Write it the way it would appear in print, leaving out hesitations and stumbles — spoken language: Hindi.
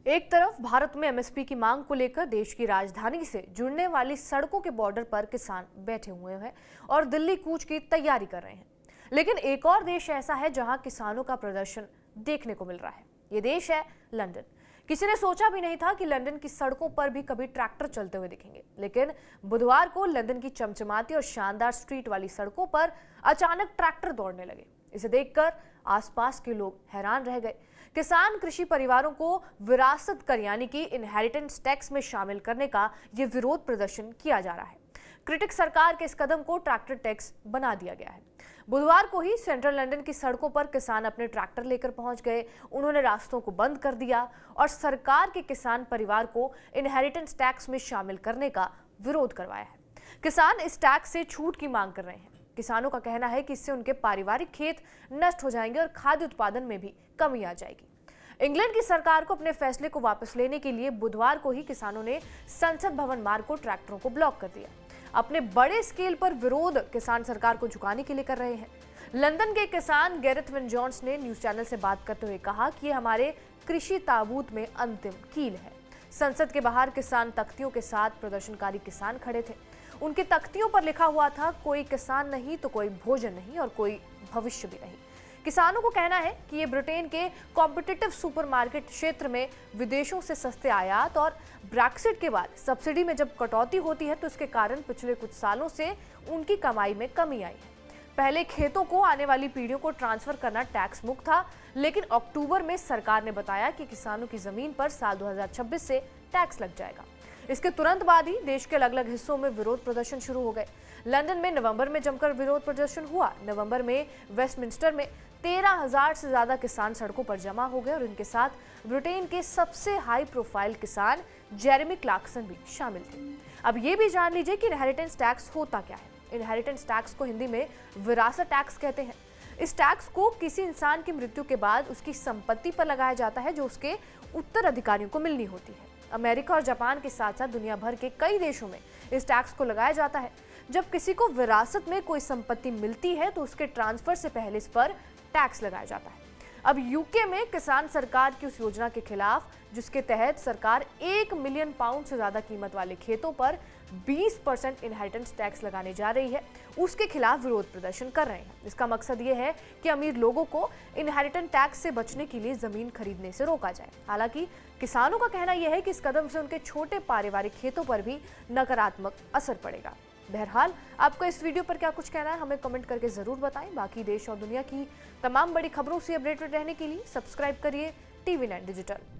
एक तरफ भारत में एमएसपी की मांग को लेकर देश की राजधानी से जुड़ने वाली सड़कों के बॉर्डर पर किसान बैठे हुए हैं और दिल्ली कूच की तैयारी कर रहे हैं। लेकिन एक और देश ऐसा है जहां किसानों का प्रदर्शन देखने को मिल रहा है। ये देश है लंदन। किसी ने सोचा भी नहीं था कि लंदन की सड़कों पर भी कभी ट्रैक्टर चलते हुए दिखेंगे, लेकिन बुधवार को लंदन की चमचमाती और शानदार स्ट्रीट वाली सड़कों पर अचानक ट्रैक्टर दौड़ने लगे। इसे देखकर आसपास के लोग हैरान रह गए। किसान कृषि परिवारों को विरासत कर यानी कि इनहेरिटेंस टैक्स में शामिल करने का ये विरोध प्रदर्शन किया जा रहा है। क्रिटिक सरकार के इस कदम को ट्रैक्टर टैक्स बना दिया गया है। बुधवार को ही सेंट्रल लंदन की सड़कों पर किसान अपने ट्रैक्टर लेकर पहुंच गए। उन्होंने रास्तों को बंद कर दिया और सरकार के किसान परिवार को इनहेरिटेंस टैक्स में शामिल करने का विरोध करवाया है। किसान इस टैक्स से छूट की मांग कर रहे हैं। किसानों का कहना है कि इससे उनके पारिवारिक खेत नष्ट हो जाएंगे और खाद्य उत्पादन में भी कमी आ जाएगी। इंग्लैंड की सरकार को अपने फैसले को वापस लेने के लिए बुधवार को ही किसानों ने संसद भवन मार्ग को ट्रैक्टरों को ब्लॉक कर दिया। अपने बड़े स्केल पर विरोध किसान सरकार को झुकाने के लिए कर रहे हैं। लंदन के किसान गैरेथ विन जॉन्स ने न्यूज चैनल से बात करते हुए कहा कि ये हमारे कृषि ताबूत में अंतिम कील है। संसद के बाहर किसान तख्तियों के साथ प्रदर्शनकारी किसान खड़े थे। उनकी तख्तियों पर लिखा हुआ था, कोई किसान नहीं तो कोई भोजन नहीं और कोई भविष्य भी नहीं। किसानों को कहना है कि ये ब्रिटेन के कॉम्पिटिटिव सुपरमार्केट क्षेत्र में विदेशों से सस्ते आयात और ब्रेक्सिट के बाद सब्सिडी में जब कटौती होती है तो इसके कारण पिछले कुछ सालों से उनकी कमाई में कमी आई है। पहले खेतों को आने वाली पीढ़ियों को ट्रांसफर करना टैक्स मुक्त था, लेकिन अक्टूबर में सरकार ने बताया कि किसानों की जमीन पर साल 2026 से टैक्स लग जाएगा। इसके तुरंत बाद ही देश के अलग अलग हिस्सों में विरोध प्रदर्शन शुरू हो गए। लंदन में नवंबर में जमकर विरोध प्रदर्शन हुआ। नवंबर में वेस्टमिंस्टर में 13,000 से ज्यादा किसान सड़कों पर जमा हो गए और इनके साथ ब्रिटेन के सबसे हाई प्रोफाइल किसान जेरेमी क्लार्कसन भी शामिल थे। अब ये भी जान लीजिए कि इनहेरिटेंस टैक्स होता क्या है। इनहेरिटेंस टैक्स को हिंदी में विरासत टैक्स कहते हैं। इस टैक्स को किसी इंसान की मृत्यु के बाद उसकी संपत्ति पर लगाया जाता है जो उसके उत्तराधिकारियों को मिलनी होती है। अमेरिका और जापान के साथ साथ दुनिया भर के कई देशों में इस टैक्स को लगाया जाता है। जब किसी को विरासत में कोई संपत्ति मिलती है तो उसके ट्रांसफर से पहले इस पर टैक्स लगाया जाता है। अब यूके में किसान सरकार की उस योजना के खिलाफ जिसके तहत सरकार 1 मिलियन पाउंड से ज्यादा कीमत वाले खेतों पर 20% इनहेरिटेंस टैक्स लगाने जा रही है, उसके खिलाफ विरोध प्रदर्शन कर रहे हैं। इसका मकसद ये है कि अमीर लोगों को इनहेरिटेंस टैक्स से बचने के लिए जमीन खरीदने से रोका जाए। हालांकि किसानों का कहना यह है कि इस कदम से उनके छोटे पारिवारिक खेतों पर भी नकारात्मक असर पड़ेगा। बहरहाल, आपको इस वीडियो पर क्या कुछ कहना है हमें कमेंट करके जरूर बताएं। बाकी देश और दुनिया की तमाम बड़ी खबरों से अपडेटेड रहने के लिए सब्सक्राइब करिए TV9 डिजिटल।